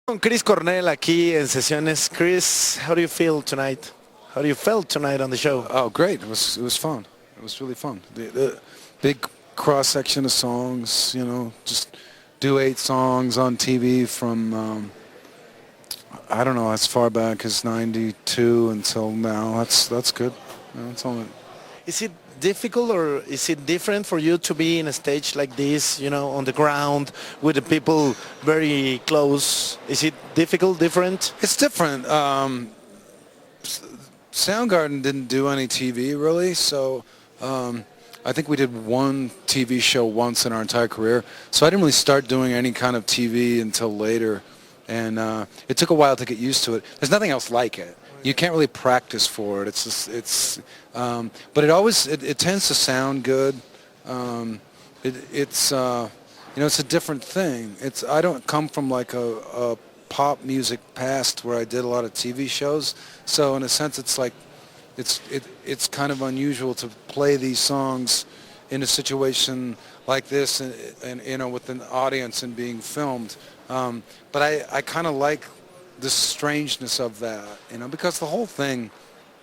Con Chris Cornell aquí en Sesiones. Chris, how do you feel tonight? How do you felt tonight on the show? Oh, great! It was fun. It was really fun. The big cross section of songs. Just do 8 songs on TV from I don't know, as far back as '92 until now. That's good. That's all. Is it difficult or is it different for you to be in a stage like this, on the ground with the people very close? Is it difficult, different? It's different. Soundgarden didn't do any TV really, so I think we did one TV show once in our entire career. So I didn't really start doing any kind of TV until later, and it took a while to get used to it. There's nothing else like it. You can't really practice for it. But it tends to sound good. It's it's a different thing. I don't come from like a pop music past where I did a lot of TV shows. So in a sense, it's like it's kind of unusual to play these songs in a situation like this, and with an audience and being filmed. But I kind of like the strangeness of that, because the whole thing,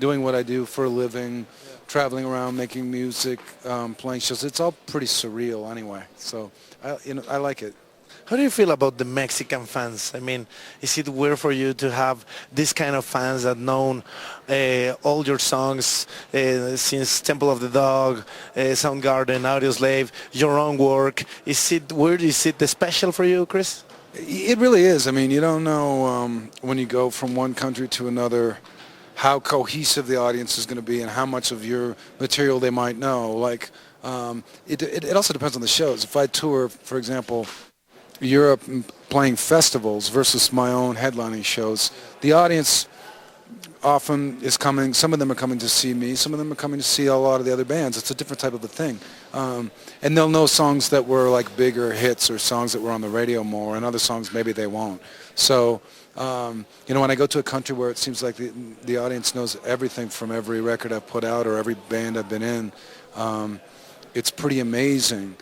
doing what I do for a living, traveling around, making music, playing shows, it's all pretty surreal anyway. So I like it. How do you feel about the Mexican fans? I mean, is it weird for you to have this kind of fans that know all your songs since Temple of the Dog, Soundgarden, Audioslave, your own work? Is it weird? Is it special for you, Chris? It really is. I mean, you don't know when you go from one country to another how cohesive the audience is going to be and how much of your material they might know. Like, it also depends on the shows. If I tour, for example, Europe playing festivals versus my own headlining shows, the audience often is coming. Some of them are coming to see me. Some of them are coming to see a lot of the other bands. It's a different type of a thing. And they'll know songs that were like bigger hits or songs that were on the radio more, and other songs maybe they won't. So, when I go to a country where it seems like the audience knows everything from every record I've put out or every band I've been in, it's pretty amazing.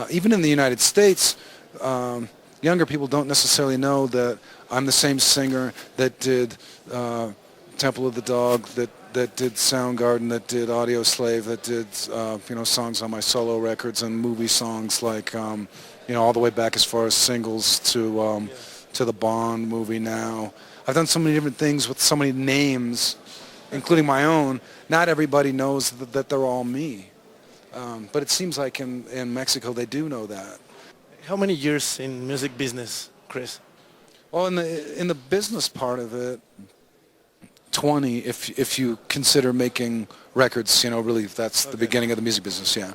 Even in the United States, younger people don't necessarily know that I'm the same singer that did Temple of the Dog, that did Soundgarden, that did Audioslave, that did songs on my solo records and movie songs like all the way back as far as singles to the Bond movie now. I've done so many different things with so many names, including my own. Not everybody knows that they're all me, but it seems like in Mexico they do know that. How many years in music business, Chris? Well, in the business part of it, 20, if you consider making records, really that's the beginning of the music business, yeah.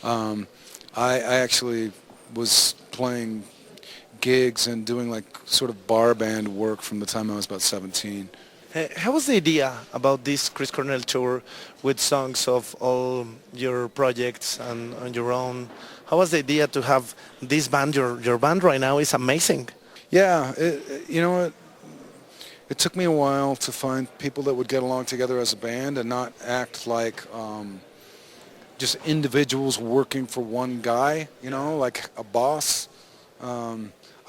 I actually was playing gigs and doing like sort of bar band work from the time I was about 17. How was the idea about this Chris Cornell tour with songs of all your projects and on your own? How was the idea to have this band? Your band right now is amazing. Yeah, you know what? It took me a while to find people that would get along together as a band and not act like just individuals working for one guy, like a boss.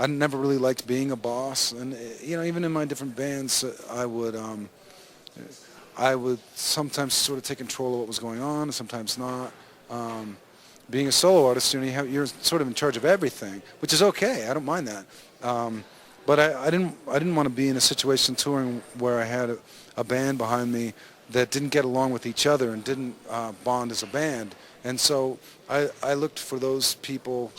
I never really liked being a boss, and even in my different bands, I would sometimes sort of take control of what was going on, and sometimes not. Being a solo artist, you're sort of in charge of everything, which is okay. I don't mind that. But I didn't want to be in a situation touring where I had a band behind me that didn't get along with each other and didn't bond as a band. And so I looked for those people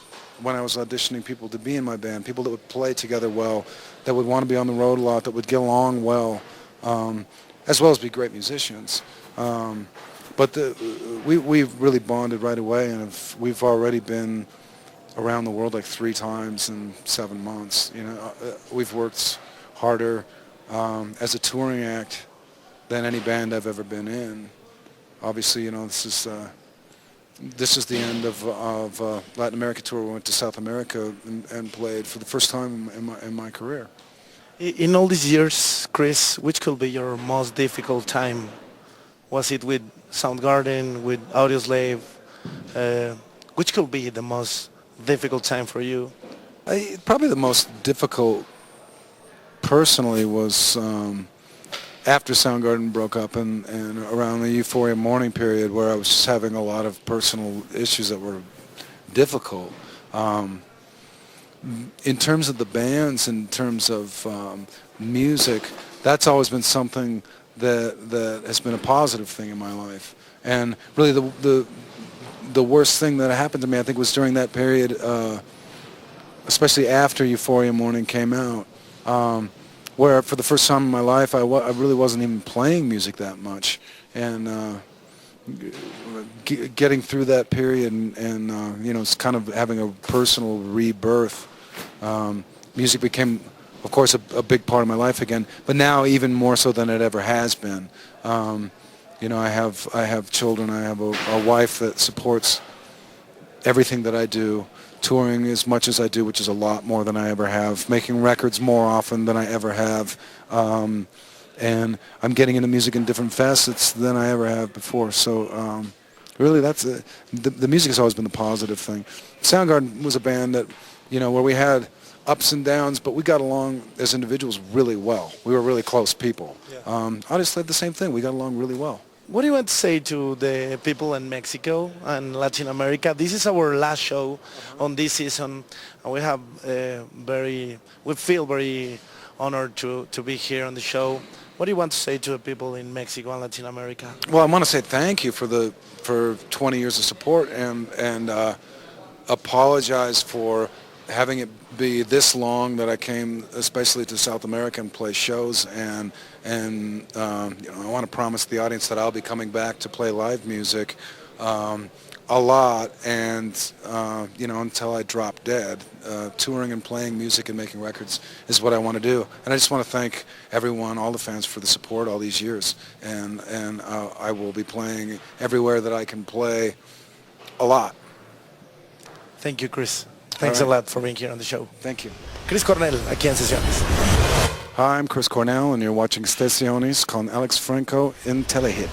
when I was auditioning people to be in my band, people that would play together well, that would want to be on the road a lot, that would get along well, as well as be great musicians. But we've really bonded right away, and we've already been around the world like 3 times in 7 months. We've worked harder as a touring act than any band I've ever been in. Obviously, this is the end of Latin America tour. We went to South America and played for the first time in my career. In all these years, Chris, which could be your most difficult time? Was it with Soundgarden, with Audioslave? Which could be the most difficult time for you? Probably the most difficult personally was after Soundgarden broke up and around the Euphoria Morning period, where I was just having a lot of personal issues that were difficult. In terms of the bands, in terms of music, that's always been something that has been a positive thing in my life. And really the worst thing that happened to me, I think, was during that period, especially after Euphoria Morning came out, where for the first time in my life I really wasn't even playing music that much. And getting through that period and you know, it's kind of having a personal rebirth. Music became, of course, a big part of my life again, but now even more so than it ever has been. You know, I have children. I have a wife that supports everything that I do, touring as much as I do, which is a lot more than I ever have, making records more often than I ever have. And I'm getting into music in different facets than I ever have before. So really, that's the music has always been the positive thing. Soundgarden was a band that, you know, where we had ups and downs, but we got along as individuals really well. We were really close people. Yeah. I just had the same thing. We got along really well. What do you want to say to the people in Mexico and Latin America? This is our last show on this season, and we feel very honored to be here on the show. What do you want to say to the people in Mexico and Latin America? Well, I want to say thank you for 20 years of support and apologize for having it be this long that I came, especially to South America, and play shows. And you know, I want to promise the audience that I'll be coming back to play live music a lot, and you know, until I drop dead. Touring and playing music and making records is what I want to do. And I just want to thank everyone, all the fans, for the support all these years. And I will be playing everywhere that I can play a lot. Thank you, Chris. Thanks a lot for being here on the show. Thank you. Chris Cornell, aquí en Sesiones. Hi, I'm Chris Cornell, and you're watching Sesiones con Alex Franco in Telehit.